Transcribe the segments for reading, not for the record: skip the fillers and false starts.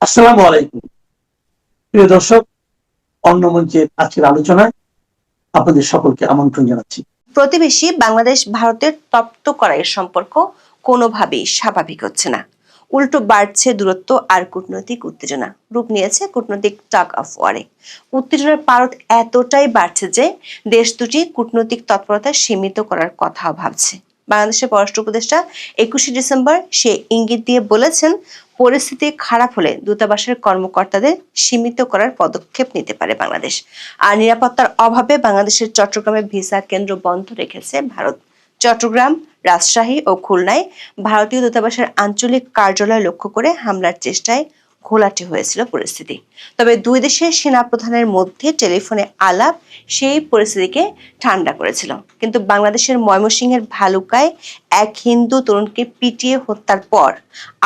আসসালামু আলাইকুম। প্রিয় দর্শক, অন্য মঞ্চের আজকের আলোচনায় আপনাদের সকলকে আমন্ত্রণ জানাচ্ছি। প্রতিবেশী বাংলাদেশ ভারতের তপ্ত করাইয়ের সম্পর্ক কোনোভাবেই স্বাভাবিক হচ্ছে না। উল্টো বাড়ছে দূরত্ব আর কূটনৈতিক উত্তেজনা, রূপ নিয়েছে কূটনৈতিক টাগ অফ ওয়ারে। উত্তেজনার পারদ এতটাই বাড়ছে যে দেশ দুটি কূটনৈতিক তৎপরতা সীমিত করার কথাও ভাবছে। বাংলাদেশের পররাষ্ট্র উপদেষ্টা 21শে ডিসেম্বর সে ইঙ্গিত দিয়ে বলেছেন, পরিস্থিতি খারাপ হলে দূতাবাসের কর্মকর্তাদের সীমিত করার পদক্ষেপ নিতে পারে বাংলাদেশ। আর নিরাপত্তার অভাবে বাংলাদেশের চট্টগ্রামে ভিসা কেন্দ্র বন্ধ রেখেছে ভারত। চট্টগ্রাম, রাজশাহী ও খুলনায় ভারতীয় দূতাবাসের আঞ্চলিক কার্যালয় লক্ষ্য করে হামলার চেষ্টায় ঘোলাটে হয়েছিল পরিস্থিতি। তবে দুই দেশের সেনাপ্রধানের মধ্যে টেলিফোনে আলাপ সেই পরিস্থিতিকে ঠান্ডা করেছিল। কিন্তু বাংলাদেশের ময়মনসিংহের ভালুকায় এক হিন্দু তরুণকে পিটিয়ে হত্যার পর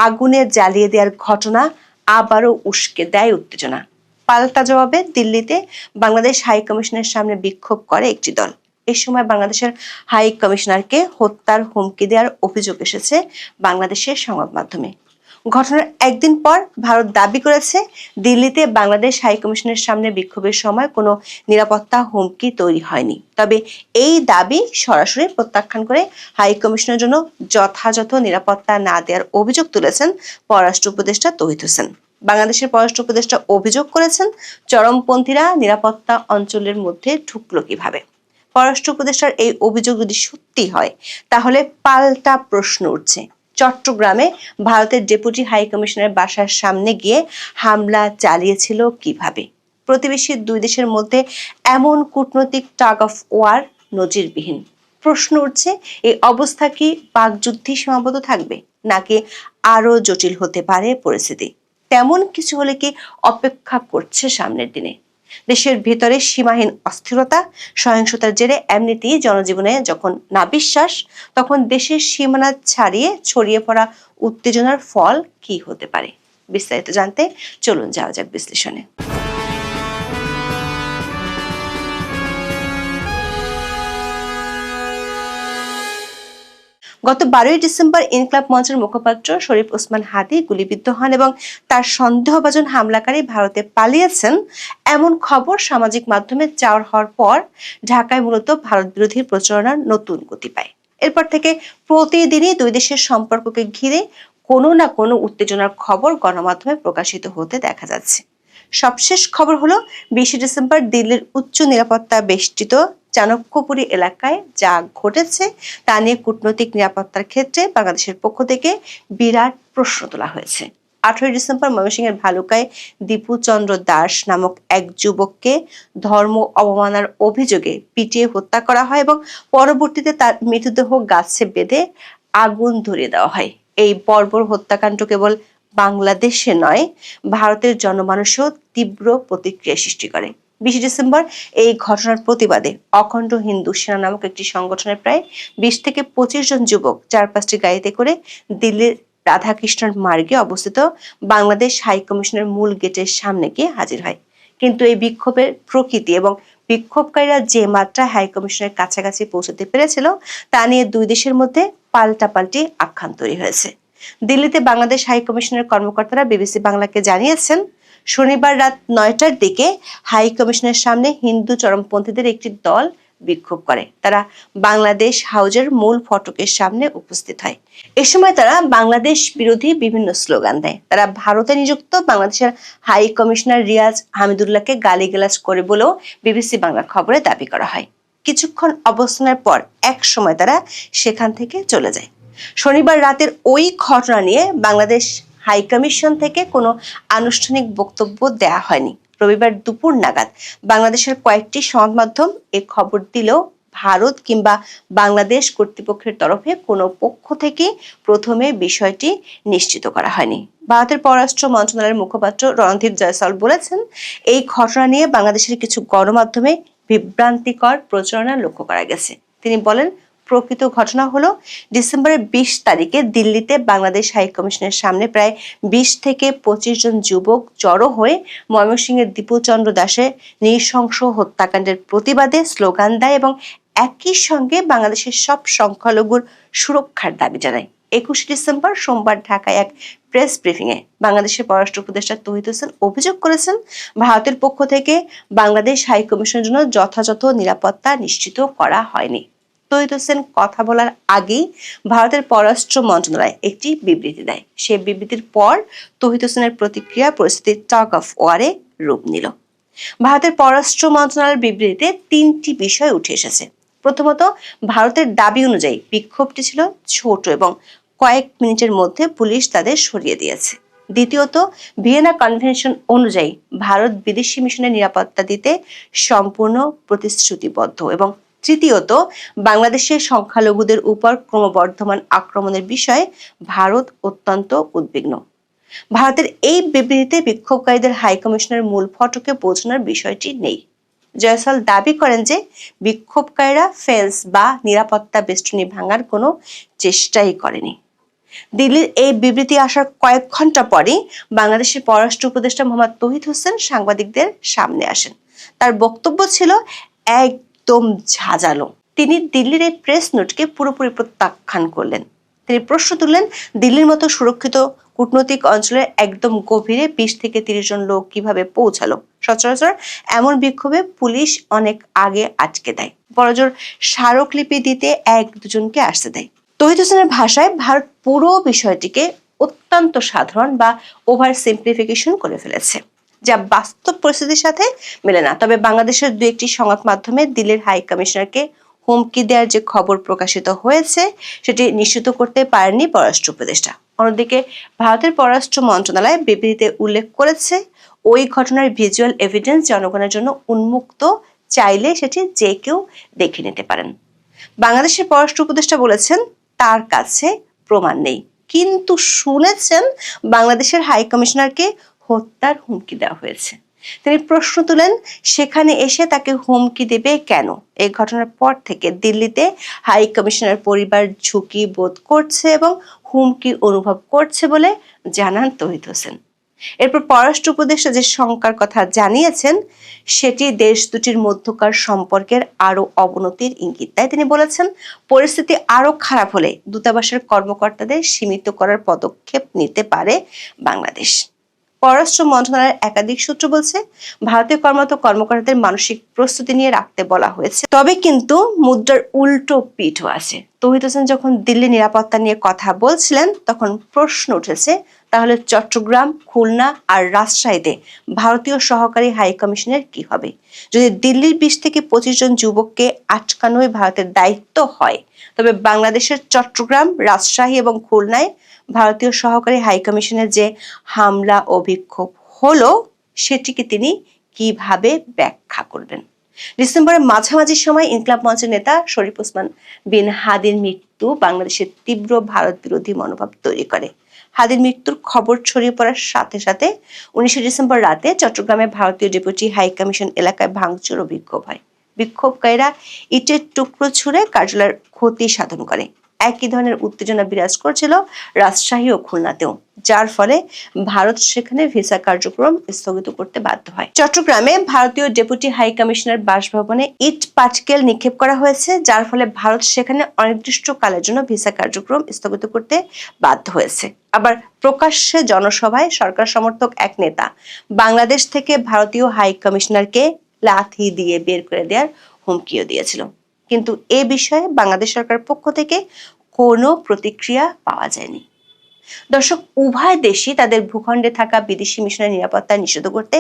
আগুনে জ্বালিয়ে দেওয়ার ঘটনা আবারও উস্কে দেয় উত্তেজনা। পাল্টা জবাবে দিল্লিতে বাংলাদেশ হাই কমিশনের সামনে বিক্ষোভ করে একটি দল। এই সময় বাংলাদেশের হাই কমিশনারকে হত্যার হুমকি দেওয়ার অভিযোগ এসেছে বাংলাদেশের সংবাদ মাধ্যমে। ঘটনার একদিন পর ভারত দাবি করেছে, দিল্লিতে বাংলাদেশ হাই কমিশনের সামনে বিক্ষোভের সময় কোনো নিরাপত্তা হুমকি তৈরি হয়নি। তবে এই দাবি সরাসরি প্রত্যাখ্যান করে হাই কমিশনের জন্য যথাযথ নিরাপত্তা না দেওয়ার অভিযোগ তুলেছেন পররাষ্ট্র উপদেষ্টা তৌহিদ হোসেন। বাংলাদেশের পররাষ্ট্র উপদেষ্টা অভিযোগ করেছেন, চরমপন্থীরা নিরাপত্তা অঞ্চলের মধ্যে ঢুকলো কিভাবে। পররাষ্ট্র উপদেষ্টার এই অভিযোগ যদি সত্যি হয়, তাহলে পাল্টা প্রশ্ন উঠছে, চট্টগ্রামে ভারতের ডেপুটি হাই কমিশনারের বাসার সামনে গিয়ে হামলা চালিয়েছিল কিভাবে। প্রতিবেশী দুই দেশের মধ্যে এমন কূটনৈতিক টাগ অফ ওয়ার নজিরবিহীন। প্রশ্ন উঠছে, এই অবস্থা কি বাকযুদ্ধে সীমাবদ্ধ থাকবে, নাকি আরো জটিল হতে পারে পরিস্থিতি? তেমন কিছু হলে কি অপেক্ষা করছে সামনের দিনে? দেশের ভেতরে সীমাহীন অস্থিরতা, সহিংসতার জেরে এমনিতেই জনজীবনে যখন নাবিশ্বাস, তখন দেশের সীমানা ছাড়িয়ে ছড়িয়ে পড়া উত্তেজনার ফল কি হতে পারে? বিস্তারিত জানতে চলুন যাওয়া যাক বিশ্লেষণে। গত 12ই ডিসেম্বর ইনকলাব মঞ্চের মুখপাত্র শরীফ ওসমান হাদি গুলিবিদ্ধ হন এবং তার সন্দেহভাজন হামলাকারী ভারতে পালিয়েছেন, এমন খবর সামাজিক মাধ্যমে চাওয়ার হওয়ার পর ঢাকায় মূলত ভারত বিরোধী প্রচারণার নতুন গতি পায়। এরপর থেকে প্রতিদিনই দুই দেশের সম্পর্ককে ঘিরে কোনো না কোনো উত্তেজনার খবর গণমাধ্যমে প্রকাশিত হতে দেখা যাচ্ছে। সবশেষ খবর হলো 20 ডিসেম্বর দিল্লির উচ্চ নিরাপত্তা বেষ্টিত চাণক্যপুরী এলাকায় যা ঘটেছে তা নিয়ে কূটনৈতিক নিরাপত্তার ক্ষেত্রে বাংলাদেশের পক্ষ থেকে বিরাট প্রশ্ন তোলা হয়েছে। 18 ডিসেম্বর ময়মনসিংহের ভালুকায় দীপু চন্দ্র দাস নামক এক যুবককে ধর্ম অবমাননার অভিযোগে পিটিয়ে হত্যা করা হয় এবং পরবর্তীতে তার মৃতদেহ গাছে বেঁধে আগুন ধরিয়ে দেওয়া হয়। এই বর্বর হত্যাকাণ্ড কেবল বাংলাদেশে নয়, ভারতের জনমানসেও তীব্র প্রতিক্রিয়া সৃষ্টি করে। 20 ডিসেম্বর এই ঘটনার প্রতিবাদে অখণ্ড হিন্দু সেনা নামক একটি সংগঠনের প্রায় 20 থেকে 25 জন যুবক 4-5টি গাড়িতে করে দিল্লির রাধাকৃষ্ণন মার্গে অবস্থিত বাংলাদেশ হাই কমিশনের মূল গেটের সামনে গিয়ে হাজির হয়। কিন্তু এই বিক্ষোভের প্রকৃতি এবং বিক্ষোভকারীরা যে মাত্রায় হাই কমিশনের কাছাকাছি পৌঁছতে পেরেছিল, তা নিয়ে দুই দেশের মধ্যে পাল্টাপাল্টি আখ্যান তৈরি হয়েছে। দিল্লিতে বাংলাদেশ হাই কমিশনের কর্মকর্তারা বিবিসি বাংলাকে জানিয়েছেন, শনিবার রাত 9টার দিকে হাই কমিশনের সামনে হিন্দু চরমপন্থীদের একটি দল বিক্ষোভ করে। তারা বাংলাদেশ হাউজের মূল ফটকের সামনে উপস্থিত হয়। এ সময় তারা বাংলাদেশ বিরোধী বিভিন্ন স্লোগান দেয়। তারা ভারতে নিযুক্ত বাংলাদেশের হাই কমিশনার রিয়াজ হামিদুল্লাহকে গালিগালাজ করে বলেও বিবিসি বাংলার খবরে দাবি করা হয়। কিছুক্ষণ অবস্থানের পর এক সময় তারা সেখান থেকে চলে যায়। শনিবার রাতের ওই ঘটনা নিয়ে বাংলাদেশ হাই কমিশন থেকে কোনো আনুষ্ঠানিক বক্তব্য দেয়া হয়নি। রবিবার দুপুর নাগাদ বাংলাদেশের কয়েকটি সংবাদ মাধ্যম এ খবর দিলেও ভারত কিংবা বাংলাদেশ কর্তৃপক্ষের তরফে কোনো পক্ষ থেকে প্রথমে বিষয়টি নিশ্চিত করা হয়নি। ভারতের পররাষ্ট্র মন্ত্রণালয়ের মুখপাত্র রণধীর জয়সওয়াল বলেছেন, এই ঘটনা নিয়ে বাংলাদেশের কিছু গণমাধ্যমে বিভ্রান্তিকর প্রচারণা লক্ষ্য করা গেছে। তিনি বলেন, প্রকৃত ঘটনা হলো ডিসেম্বরের 20 তারিখে দিল্লিতে বাংলাদেশ হাই কমিশনের সামনে প্রায় 20 থেকে 25 জন যুবক জড়ো হয়ে ময়মনসিংহের দীপু চন্দ্র দাসের নৃশংস হত্যাকাণ্ডের প্রতিবাদে স্লোগান দেয় এবং একই সঙ্গে বাংলাদেশের সব সংখ্যালঘুর সুরক্ষার দাবি জানায়। 21 ডিসেম্বর সোমবার ঢাকায় এক প্রেস ব্রিফিংয়ে বাংলাদেশের পররাষ্ট্র উপদেষ্টা তৌহিদ হোসেন অভিযোগ করেছেন, ভারতের পক্ষ থেকে বাংলাদেশ হাই কমিশনের জন্য যথাযথ নিরাপত্তা নিশ্চিত করা হয়নি। তৌহিদ হোসেন কথা বলার আগেই ভারতের পররাষ্ট্র মন্ত্রণালয় একটি বিবৃতি দেয়। সেই বিবৃতির পর তৌহিদ হোসেনের প্রতিক্রিয়া পরিস্থিতির টাগ অফ ওয়ারে রূপ নিল। ভারতের পররাষ্ট্র মন্ত্রণালয়ের বিবৃতিতে 3টি বিষয় উঠে এসেছে। প্রথমত, ভারতের দাবি অনুযায়ী বিক্ষোভটি ছিল ছোট এবং কয়েক মিনিটের মধ্যে পুলিশ তাদের সরিয়ে দিয়েছে। দ্বিতীয়ত, ভিয়েনা কনভেনশন অনুযায়ী ভারত বিদেশি মিশনের নিরাপত্তা দিতে সম্পূর্ণ প্রতিশ্রুতিবদ্ধ। এবং তৃতীয়ত, বাংলাদেশের সংখ্যালঘুদের উপর ক্রমবর্ধমান আক্রমণের বিষয়ে ভারত অত্যন্ত উদ্বিগ্ন। ভারতের এই বিবৃতিতে বিক্ষোভকারীদের হাই কমিশনের মূল ফটকে পৌঁছানোর বিষয়টি নেই। জয়সওয়াল দাবি করেন যে বিক্ষোভকারীরা ফেন্স বা নিরাপত্তা বেষ্টনী ভাঙার কোনো চেষ্টাই করেনি। দিল্লির এই বিবৃতি আসার কয়েক ঘন্টা পরেই বাংলাদেশের পররাষ্ট্র উপদেষ্টা মোহাম্মদ তৌহিদ হোসেন সাংবাদিকদের সামনে আসেন। তার বক্তব্য ছিল একদম ঝাঁঝালো। তিনি দিল্লির এই প্রেস নোটকে পুরোপুরি প্রত্যাখ্যান করলেন। তিনি প্রশ্ন তুললেন, দিল্লির মতো সুরক্ষিত কূটনৈতিক অঞ্চলের একদম গভীরে 20 থেকে 30 জন লোক কিভাবে পৌঁছালো? সচরাচর এমন বিক্ষোভে পুলিশ অনেক আগে আটকে দেয়, বড়জোর স্মারকলিপি দিতে 1-2 জনকে আসতে দেয়। তৌহিদ হোসেনের ভাষায় ভারত পুরো বিষয়টিকে অত্যন্ত সাধারণ বা ওভার সিম্পলিফিকেশন করে ফেলেছে, যা বাস্তব পরিস্থিতির সাথে মেলে না। তবে বাংলাদেশের 2-1টি সংবাদ মাধ্যমে দিল্লির হাই কমিশনারকে হুমকি দেওয়ার যে খবর প্রকাশিত হয়েছে সেটি নিশ্চিত করতে পারেননি পররাষ্ট্র উপদেষ্টা। অন্যদিকে ভারতের পররাষ্ট্র মন্ত্রণালয় বিবৃতিতে উল্লেখ করেছে, ওই ঘটনার ভিজুয়াল এভিডেন্স জনগণের জন্য উন্মুক্ত, চাইলে সেটি যে কেউ দেখে নিতে পারেন। বাংলাদেশের পররাষ্ট্র উপদেষ্টা বলেছেন তার কাছে প্রমাণ নেই, কিন্তু শুনেছেন বাংলাদেশের হাই কমিশনারকে হত্যার হুমকি দেওয়া হয়েছে। তিনি প্রশ্ন তুলেন, সেখানে এসে তাকে হুমকি দেবে কেন? এই ঘটনার পর থেকে দিল্লিতে হাই কমিশনার পরিবার ঝুঁকি বোধ করছে এবং হুমকি অনুভব করছে বলে জানান তৌহিদ হোসেন। এরপর পররাষ্ট্র উপদেষ্টা যে শঙ্কার কথা জানিয়েছেন সেটি দেশ দুটির মধ্যকার সম্পর্কের আরো অবনতির ইঙ্গিত দেয়। তিনি বলেছেন, পরিস্থিতি আরো খারাপ হলে দূতাবাসের কর্মকর্তাদের সীমিত করার পদক্ষেপ নিতে পারে বাংলাদেশ। পররাষ্ট্র মন্ত্রণালয়ের একাধিক সূত্র বলছে, ভারতীয় কর্মরত কর্মকর্তাদের মানসিক প্রস্তুতি নিয়ে রাখতে বলা হয়েছে। তবে কিন্তু মুদ্রার উল্টো পিঠও আছে। তৌহিদ হোসেন যখন দিল্লি নিরাপত্তা নিয়ে কথা বলছিলেন তখন প্রশ্ন উঠেছে, তাহলে চট্টগ্রাম, খুলনা আর রাজশাহীতে ভারতীয় সহকারী হাই কমিশনের কি হবে? যদি দিল্লির 20 থেকে 25 জন যুবককে আটকানোই ভারতের দায়িত্ব হয়, তবে বাংলাদেশের চট্টগ্রাম, রাজশাহী এবং খুলনায় ভারতীয় সহকারী হাই কমিশনের যে হামলা ও বিক্ষোভ হলো সেটিকে তিনি কিভাবে ব্যাখ্যা করবেন? ডিসেম্বরের মাঝামাঝি সময় ইনকিলাব মঞ্চের নেতা শরীফ ওসমান বিন হাদির মৃত্যু বাংলাদেশের তীব্র ভারত বিরোধী মনোভাব তৈরি করে। হাদির মৃত্যুর খবর ছড়িয়ে পড়ার সাথে সাথে 19 ডিসেম্বর রাতে চট্টগ্রামে ভারতীয় ডেপুটি হাই কমিশন এলাকায় ভাঙচুর ও বিক্ষোভ হয়। বিক্ষোভকারীরা ইটের টুকরো ছুঁড়ে কার্যালয়ের ক্ষতি সাধন করে। একই ধরনের উত্তেজনা বিরাজ করছিল রাজশাহী ও খুলনাতেও, যার ফলে ভারত সেখানে ভিসা কার্যক্রম স্থগিত করতে বাধ্য হয়। চট্টগ্রামে ভারতীয় ডেপুটি হাই কমিশনার বাসভবনে ইট পাটকেল নিক্ষেপ করা হয়েছে, যার ফলে ভারত সেখানে অনির্দিষ্টকালের জন্য ভিসা কার্যক্রম স্থগিত করতে বাধ্য হয়েছে। আবার প্রকাশ্যে জনসভায় সরকার সমর্থক এক নেতা বাংলাদেশ থেকে ভারতীয় হাই কমিশনারকে লাথি দিয়ে বের করে দেওয়ার হুমকিও দিয়েছিল, কিন্তু এ বিষয়ে বাংলাদেশ সরকারের পক্ষ থেকে কোনো প্রতিক্রিয়া পাওয়া যায়নি। দর্শক, উভয় দেশই তাদের ভূখণ্ডে থাকা বিদেশি মিশনের নিরাপত্তা নিশ্চিত করতে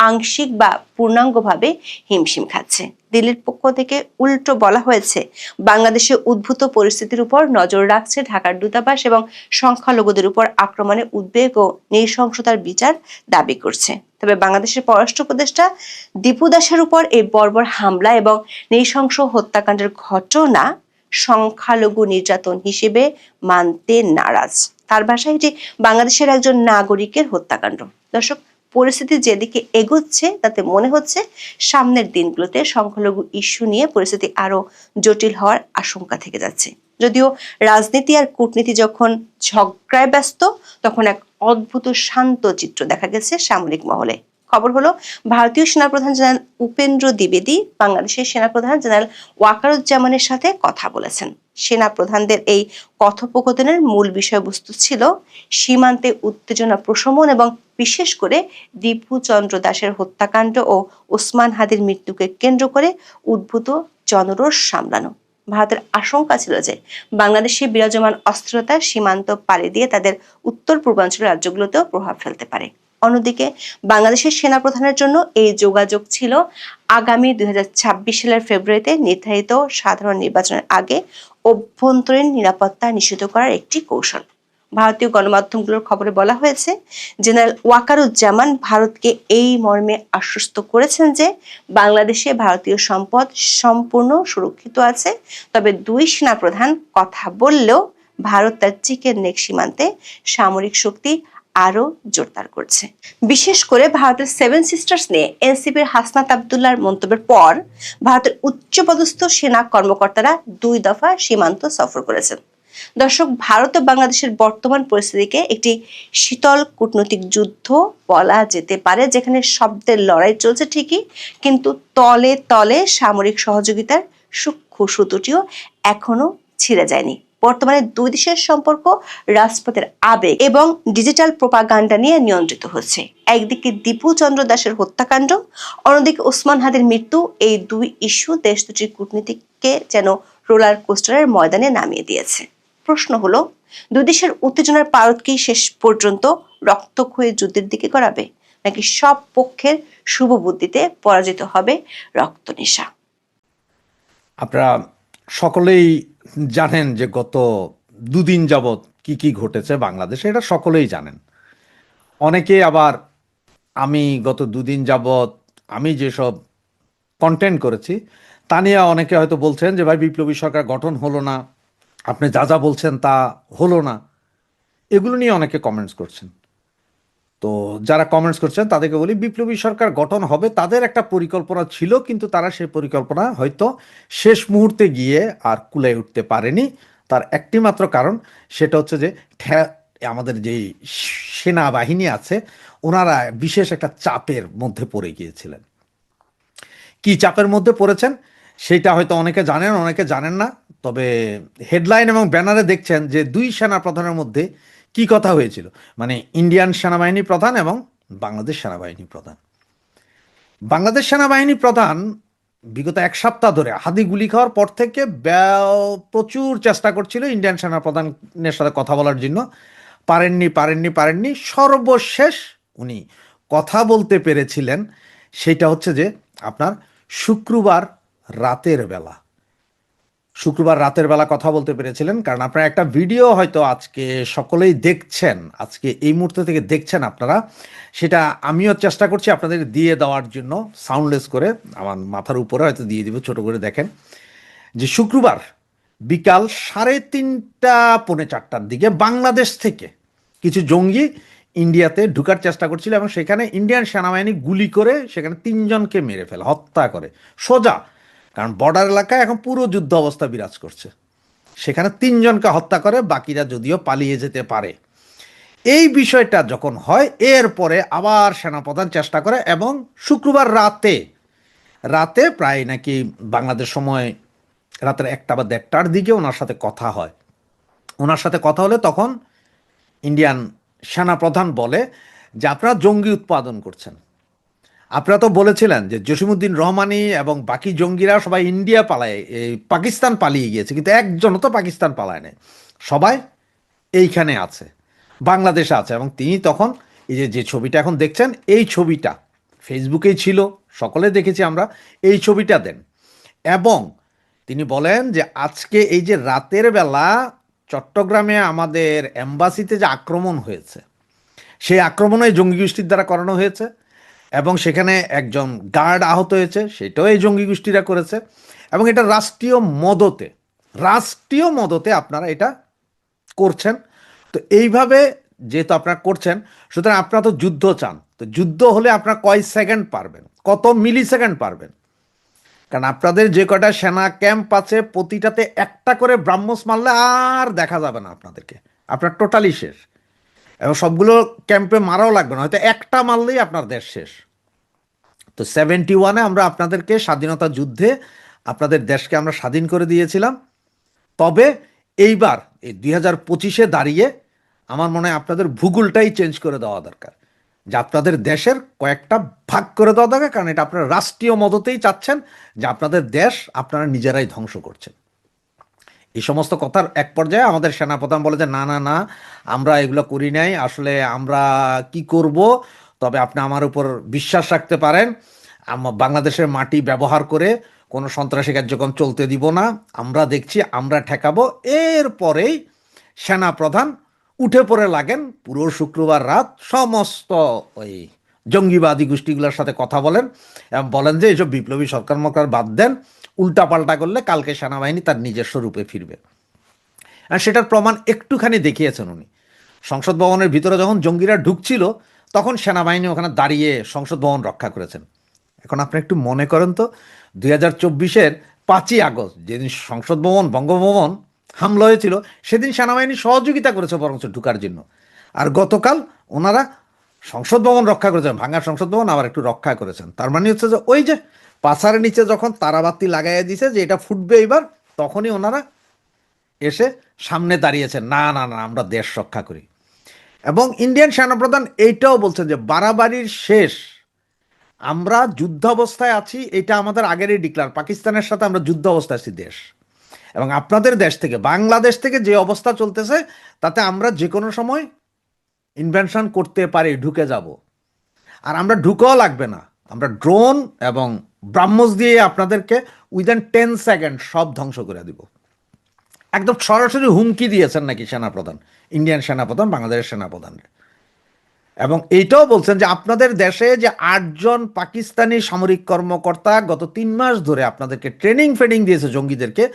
আংশিক বা পূর্ণাঙ্গভাবে হিমশিম খাচ্ছে। দিল্লির পক্ষ থেকে উল্টো বলা হয়েছে, বাংলাদেশে উদ্ভূত পরিস্থিতির উপর নজর রাখছে ঢাকার দূতাবাস এবং সংখ্যালঘুদের উপর আক্রমণে উদ্বেগ ও নৃশংসতার বিচার দাবি করছে। তবে বাংলাদেশের পররাষ্ট্র উপদেষ্টা দীপু দাসের উপর এই বর্বর হামলা এবং নৃশংস হত্যাকাণ্ডের ঘটনা সংখ্যালঘু নির্যাতন হিসেবে মানতে নারাজ। তার ভাষায় এটি বাংলাদেশের একজন নাগরিকের হত্যাকাণ্ড। দর্শক, পরিস্থিতি যেদিকে এগোচ্ছে তাতে মনে হচ্ছে সামনের দিনগুলোতে সংখ্যালঘু ইস্যু নিয়ে পরিস্থিতি আরো জটিল হওয়ার আশঙ্কা থেকে যাচ্ছে। যদিও রাজনীতি আর কূটনীতি যখন ঝগড়ায় ব্যস্ত, তখন এক অদ্ভুত শান্ত চিত্র দেখা গেছে সামরিক মহলে। খবর হলো, ভারতীয় সেনাপ্রধান জেনারেল উপেন্দ্র দ্বিবেদী বাংলাদেশের সেনাপ্রধান জেনারেল ওয়াকারুজ্জামানের সাথে কথা বলেছেন। সেনা প্রধানদের এই কথোপকথনের মূল বিষয়বস্তু ছিল সীমান্তে উত্তেজনা প্রশমন এবং বিশেষ করে দীপু চন্দ্র দাসের হত্যাকাণ্ড ও ওসমান হাদির মৃত্যুকে কেন্দ্র করে উদ্ভূত জনরোষ সামলানো। ভারতের আশঙ্কা ছিল যে বাংলাদেশে বিরাজমান অস্থিরতা সীমান্ত পাড়ি দিয়ে তাদের উত্তর পূর্বাঞ্চলের রাজ্যগুলোতেও প্রভাব ফেলতে পারে। অন্যদিকে বাংলাদেশের সেনাপ্রধানের জন্য এই যোগাযোগ ছিল আগামী 2026 সালের ফেব্রুয়ারিতে নির্ধারিত সাধারণ নির্বাচনের আগে অভ্যন্তরীণ নিরাপত্তা নিশ্চিত করার একটি কৌশল। ভারতীয় গণমাধ্যমগুলোর খবরে বলা হয়েছে, জেনারেল ওয়াকারুজ্জামান ভারতকে এই মর্মে আশ্বস্ত করেছেন যে বাংলাদেশে ভারতীয় সম্পদ সম্পূর্ণ সুরক্ষিত আছে। তবে দুই সেনাপ্রধান কথা বললেও ভারত তার চিকেন নেক সীমান্তে সামরিক শক্তি আরো জোরদার করছে। বিশেষ করে ভারতের সেভেন সিস্টার্স নিয়ে এনসিপির হাসনাত আবদুল্লাহর মন্তব্যের পর ভারতের উচ্চপদস্থ সেনা কর্মকর্তারা 2 দফা সীমান্ত সফর করেছেন। দর্শক, ভারত ও বাংলাদেশের বর্তমান পরিস্থিতিকে একটি শীতল কূটনৈতিক যুদ্ধ বলা যেতে পারে, যেখানে শব্দের লড়াই চলছে ঠিকই, কিন্তু তলে তলে সামরিক সহযোগিতার সূক্ষ্ম সুতোটিও এখনো ছিঁড়ে যায়নি। বর্তমানে দুই দেশের সম্পর্ক রাজপথের আবেগ এবং ডিজিটাল প্রোপাগান্ডা নিয়ে নিয়ন্ত্রিত হচ্ছে। একদিকে দীপু চন্দ্র দাসের হত্যাকাণ্ড, অন্যদিকে ওসমান হাদির মৃত্যু। এই দুই ইস্যু দেশ দুটির কূটনীতিকে যেন রোলার কোস্টারের ময়দানে নামিয়ে দিয়েছে। প্রশ্ন হলো, দুই দেশের উত্তেজনার পারদ কি শেষ পর্যন্ত রক্তক্ষয়ী যুদ্ধের দিকে গড়াবে, নাকি সব পক্ষের শুভ বুদ্ধিতে পরাজিত হবে রক্তনেশা? আপনারা সকলেই জানেন যে গত দুদিন যাবৎ কি কি ঘটেছে বাংলাদেশে, এটা সকলেই জানেন। অনেকে আবার আমি গত দুদিন যাবৎ আমি যেসব কন্টেন্ট করেছি তা নিয়ে অনেকে হয়তো বলছেন যে ভাই বিপ্লবী সরকার গঠন হলো না, আপনি যা যা বলছেন তা হলো না, এগুলো নিয়ে অনেকে কমেন্টস করছেন। তো যারা কমেন্টস করছেন তাদেরকে বলি, বিপ্লবী সরকার গঠন হবে তাদের একটা পরিকল্পনা ছিল, কিন্তু তারা সেই পরিকল্পনা হয়তো শেষ মুহূর্তে গিয়ে আর কুলায় উঠতে পারেনি। তার একটি মাত্র কারণ, সেটা হচ্ছে যে আমাদের যেই সেনাবাহিনী আছে ওনারা বিশেষ একটা চাপের মধ্যে পড়ে গিয়েছিলেন। কি চাপের মধ্যে পড়েছেন সেটা হয়তো অনেকে জানেন, অনেকে জানেন না। তবে হেডলাইন এবং ব্যানারে দেখছেন যে দুই সেনা প্রধানের মধ্যে কি কথা হয়েছিল, মানে ইন্ডিয়ান সেনাবাহিনী প্রধান এবং বাংলাদেশ সেনাবাহিনী প্রধান। বাংলাদেশ সেনাবাহিনী প্রধান বিগত 1 সপ্তাহ ধরে হাদি গুলি খাওয়ার পর থেকে প্রচুর চেষ্টা করছিল ইন্ডিয়ান সেনা প্রধানের সাথে কথা বলার জন্য, পারেননি। সর্বশেষ উনি কথা বলতে পেরেছিলেন, সেটা হচ্ছে যে আপনার শুক্রবার রাতের বেলা কথা বলতে পেরেছিলেন। কারণ আপনারা একটা ভিডিও হয়তো আজকে সকলেই দেখছেন, আজকে এই মুহূর্তে থেকে দেখছেন আপনারা, সেটা আমিও চেষ্টা করছি আপনাদের দিয়ে দেওয়ার জন্য সাউন্ডলেস করে, আমার মাথার উপরে হয়তো দিয়ে দিব, ছোট করে দেখেন যে শুক্রবার বিকাল 3:30 পৌনে 4টার দিকে বাংলাদেশ থেকে কিছু জঙ্গি ইন্ডিয়াতে ঢুকার চেষ্টা করছিল এবং সেখানে ইন্ডিয়ান সেনাবাহিনী গুলি করে সেখানে 3 জনকে মেরে ফেলে, হত্যা করে সোজা। কারণ বর্ডার এলাকায় এখন পুরো যুদ্ধ অবস্থা বিরাজ করছে, সেখানে 3 জনকে হত্যা করে, বাকিরা যদিও পালিয়ে যেতে পারে। এই বিষয়টা যখন হয়, এরপরে আবার সেনাপ্রধান চেষ্টা করে এবং শুক্রবার রাতে প্রায় নাকি বাংলাদেশ সময় রাতের 1টা বা 1:30টার দিকে ওনার সাথে কথা হয়। ওনার সাথে কথা হলে তখন ইন্ডিয়ান সেনাপ্রধান বলে যে আপনারা জঙ্গি উৎপাদন করছেন, আপনারা তো বলেছিলেন যে জসিমউদ্দিন রহমানি এবং বাকি জঙ্গিরা সবাই ইন্ডিয়া পাকিস্তান পালিয়ে গিয়েছে, কিন্তু একজনও তো পাকিস্তান পালায় নাই, সবাই এইখানে আছে, বাংলাদেশে আছে। এবং তিনি তখন এই যে ছবিটা এখন দেখছেন, এই ছবিটা ফেসবুকেই ছিল, সকলে দেখেছি আমরা, এই ছবিটা দেন। এবং তিনি বলেন যে আজকে এই যে রাতের বেলা চট্টগ্রামে আমাদের এম্বাসিতে যে আক্রমণ হয়েছে, সেই আক্রমণও এই জঙ্গি গোষ্ঠীর দ্বারা করানো হয়েছে এবং সেখানে একজন গার্ড আহত হয়েছে, সেটাও এই জঙ্গি গোষ্ঠীরা করেছে। এবং এটা রাষ্ট্রীয় মদতে আপনারা এটা করছেন। তো এইভাবে যেহেতু আপনারা করছেন, সুতরাং আপনারা তো যুদ্ধ চান, তো যুদ্ধ হলে আপনারা কয় সেকেন্ড পারবেন, কত মিলি সেকেন্ড পারবেন? কারণ আপনাদের যে কটা সেনা ক্যাম্প আছে প্রতিটাতে একটা করে ব্রাহ্মস মারলে আর দেখা যাবে না আপনাদেরকে, আপনার টোটালি শেষ। এবং সবগুলো ক্যাম্পে মারাও লাগবে না, হয়তো একটা মারলেই আপনার দেশ শেষ। তো 71-এ আমরা আপনাদেরকে স্বাধীনতা যুদ্ধে আপনাদের দেশকে আমরা স্বাধীন করে দিয়েছিলাম। তবে এইবার এই 2025-এ দাঁড়িয়ে আমার মনে হয় আপনাদের ভূগোলটাই চেঞ্জ করে দেওয়া দরকার, যে আপনাদের দেশের কয়েকটা ভাগ করে দেওয়া দরকার, কারণ এটা আপনারা রাষ্ট্রীয় মদতেই চাচ্ছেন যে আপনাদের দেশ আপনারা নিজেরাই ধ্বংস করছেন। এই সমস্ত কথার এক পর্যায়ে আমাদের সেনাপ্রধান বলে যে না না না, আমরা এগুলো করি নাই, আসলে আমরা কি করব, তবে আপনি আমার উপর বিশ্বাস রাখতে পারেন, বাংলাদেশের মাটি ব্যবহার করে কোনো সন্ত্রাসী কার্যক্রম চলতে দিব না, আমরা দেখছি আমরা ঠেকাবো। এরপরেই সেনাপ্রধান উঠে পড়ে লাগেন পুরো শুক্রবার রাত সমস্ত ওই জঙ্গিবাদী গোষ্ঠীগুলোর সাথে কথা বলেন এবং বলেন যে এইসব বিপ্লবী সরকার মরকার বাদ দেন, উল্টাপাল্টা করলে কালকে সেনাবাহিনী তার নিজস্ব রূপে ফিরবে। আর সেটার প্রমাণ একটুখানি দেখিয়েছেন উনি। সংসদ ভবনের ভিতরে যখন জঙ্গিরা ঢুকছিল তখন সেনাবাহিনী ওখানে দাঁড়িয়ে সংসদ ভবন রক্ষা করেছেন। এখন আপনি একটু মনে করেন তো, 2024-এর 5ই আগস্ট যেদিন সংসদ ভবন বঙ্গভবন হামলা হয়েছিল সেদিন সেনাবাহিনী সহযোগিতা করেছে বরঞ্চ ঢুকার জন্য, আর গতকাল ওনারা সংসদ ভবন রক্ষা করেছেন, ভাঙা সংসদ ভবন আবার একটু রক্ষা করেছেন। তার মানে হচ্ছে যে ওই যে পাছারের নিচে যখন তারাবাতি লাগাইয়া দিছে যে এটা ফুটবে এবার, তখনই ওনারা এসে সামনে দাঁড়িয়েছেন, না না না আমরা দেশ রক্ষা করি। এবং ইন্ডিয়ান সেনাপ্রধান এইটাও বলছেন যে বাড়াবাড়ির শেষ, আমরা যুদ্ধাবস্থায় আছি, এটা আমাদের আগেরই ডিক্লার, পাকিস্তানের সাথে আমরা যুদ্ধ অবস্থায় আছি দেশ, এবং আপনাদের দেশ থেকে বাংলাদেশ থেকে যে অবস্থা চলতেছে তাতে আমরা যে কোনো সময় ইনভেনশন করতে পারি, ঢুকে যাব। আর আমরা ঢুকেও লাগবে না, আমরা ড্রোন এবং ব্রাহ্মস দিয়ে আপনাদেরকে উইদিন 10 সেকেন্ড সব ধ্বংস করে দিব। একদম সরাসরি হুমকি দিয়েছেন নাকি সেনাপ্রধান, ইন্ডিয়ান সেনাপ্রধান বাংলাদেশের সেনাপ্রধানের। এবং এইটাও বলছেন যে আপনাদের দেশে যে 8 জন পাকিস্তানি সামরিক কর্মকর্তা গত 3 মাস ধরে আপনাদেরকে ট্রেনিং ফেডিং দিয়েছে জঙ্গিদেরকে,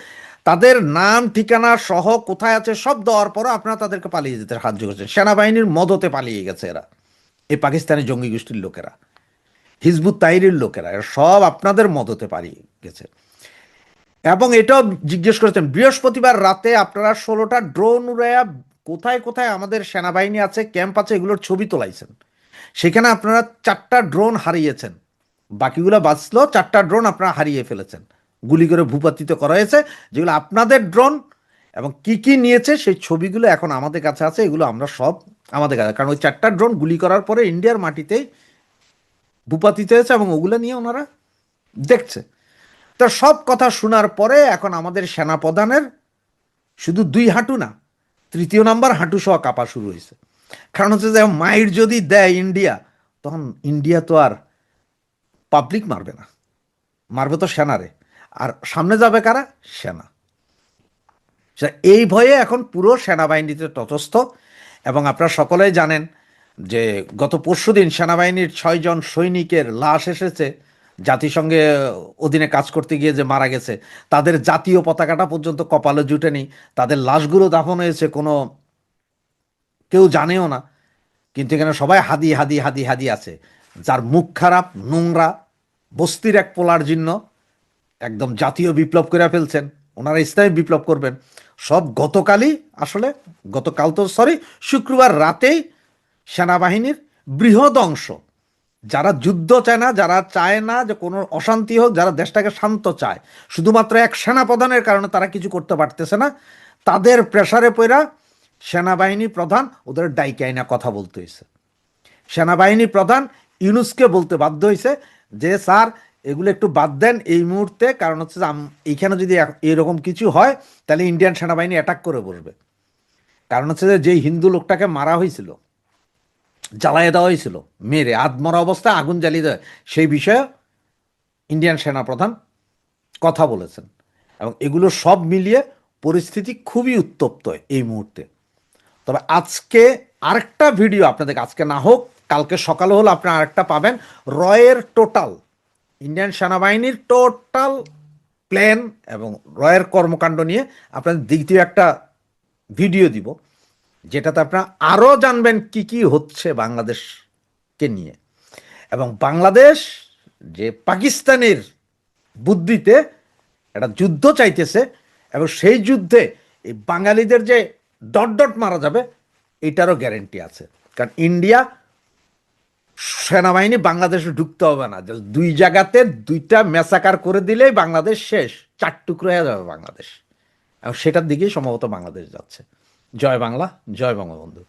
তাদের নাম ঠিকানা সহ কোথায় আছে সব দেওয়ার পরও আপনারা তাদেরকে পালিয়ে যেতে সাহায্য করছেন। সেনাবাহিনীর মদতে পালিয়ে গেছে এরা, এই পাকিস্তানি জঙ্গি গোষ্ঠীর লোকেরা, হিজবুত তাহরির লোকেরা, এরা সব আপনাদের মদতে পালিয়ে গেছে। এবং এটাও জিজ্ঞেস করেছেন বৃহস্পতিবার রাতে আপনারা 16টা ড্রোন উড়াইয়া কোথায় কোথায় আমাদের সেনাবাহিনী আছে, ক্যাম্প আছে, এগুলোর ছবি তোলাইছেন। সেখানে আপনারা 4টা ড্রোন হারিয়েছেন, বাকিগুলো বাঁচলো, 4টা ড্রোন আপনারা হারিয়ে ফেলেছেন, গুলি করে ভূপাতিত করা হয়েছে, যেগুলো আপনাদের ড্রোন। এবং কি কি নিয়েছে সেই ছবিগুলো এখন আমাদের কাছে আছে, এগুলো আমরা সব আমাদের কাছে, কারণ ওই 4টা ড্রোন গুলি করার পরে ইন্ডিয়ার মাটিতেই ভূপাতিত হয়েছে এবং ওগুলো নিয়ে ওনারা দেখছে। তো সব কথা শোনার পরে এখন আমাদের সেনাপ্রধানের শুধু 2 হাঁটু না, 3য় নাম্বার হাঁটু সহ কাঁপা শুরু হয়েছে। কারণ হচ্ছে যে মাইর যদি দেয় ইন্ডিয়া, তখন ইন্ডিয়া তো আর পাবলিক মারবে না, মারবে তো সেনারে, আর সামনে যাবে কারা, সেনা। এই ভয়ে এখন পুরো সেনাবাহিনীতে তটস্থ। এবং আপনারা সকলেই জানেন যে গত পরশুদিন সেনাবাহিনীর 6 জন সৈনিকের লাশ এসেছে, জাতিসংঘে অধীনে কাজ করতে গিয়ে যে মারা গেছে, তাদের জাতীয় পতাকাটা পর্যন্ত কপালে জুটেনি, তাদের লাশগুলো দাফন হয়েছে কোনো কেউ জানেও না, কিন্তু এখানে সবাই হাদি হাদি হাদি হাদি আছে, যার মুখ খারাপ, নোংরা, বস্তির এক পোলার জন্য একদম জাতীয় বিপ্লব করে ফেলছেন, ওনারা ইসলামী বিপ্লব করবেন, সব গতকালই, আসলে গতকাল তো সরি শুক্রবার রাতেই সেনাবাহিনীর বৃহৎ অংশ, যারা যুদ্ধ চায় না, যারা চায় না যে কোনো অশান্তি হোক, যারা দেশটাকে শান্ত চায়, শুধুমাত্র এক সেনাপ্রধানের কারণে তারা কিছু করতে পারতেছে না, তাদের প্রেসারে পড়া সেনাবাহিনী প্রধান ওদের ডাইকে আইনা কথা বলতে হয়েছে। সেনাবাহিনী প্রধান ইউনুসকে বলতে বাধ্য হয়েছে যে স্যার এগুলো একটু বাদ দেন এই মুহূর্তে, কারণ হচ্ছে যে এইখানে যদি এরকম কিছু হয় তাহলে ইন্ডিয়ান সেনাবাহিনী অ্যাটাক করে বসবে। কারণ হচ্ছে যে যেই হিন্দু লোকটাকে মারা হয়েছিল, জ্বালাইয়ে দেওয়া হয়েছিল, মেরে আধমরা অবস্থায় আগুন জ্বালিয়ে দেওয়া, সেই বিষয়ে ইন্ডিয়ান সেনাপ্রধান কথা বলেছেন। এবং এগুলো সব মিলিয়ে পরিস্থিতি খুবই উত্তপ্ত এই মুহূর্তে। তবে আজকে আরেকটা ভিডিও আপনাদের, আজকে না হোক কালকে সকালে হলে আপনারা আরেকটা পাবেন, রয়ের টোটাল ইন্ডিয়ান সেনাবাহিনীর টোটাল প্ল্যান এবং রয়ের কর্মকাণ্ড নিয়ে আপনাদের দ্বিতীয় একটা ভিডিও দিব, যেটাতে আপনারা আরও জানবেন কি কি হচ্ছে বাংলাদেশকে নিয়ে। এবং বাংলাদেশ যে পাকিস্তানের বুদ্ধিতে একটা যুদ্ধ চাইতেছে, এবং সেই যুদ্ধে এই বাঙালিদের যে ডট ডট মারা যাবে এটারও গ্যারেন্টি আছে। কারণ ইন্ডিয়া সেনাবাহিনী বাংলাদেশে ঢুকতে হবে না, 2 জায়গাতে 2টা ম্যাসাকার করে দিলেই বাংলাদেশ শেষ, 4 টুকরো হয়ে যাবে বাংলাদেশ। এবং সেটার দিকেই সম্ভবত বাংলাদেশ যাচ্ছে। জয় বাংলা, জয় বঙ্গবন্ধু।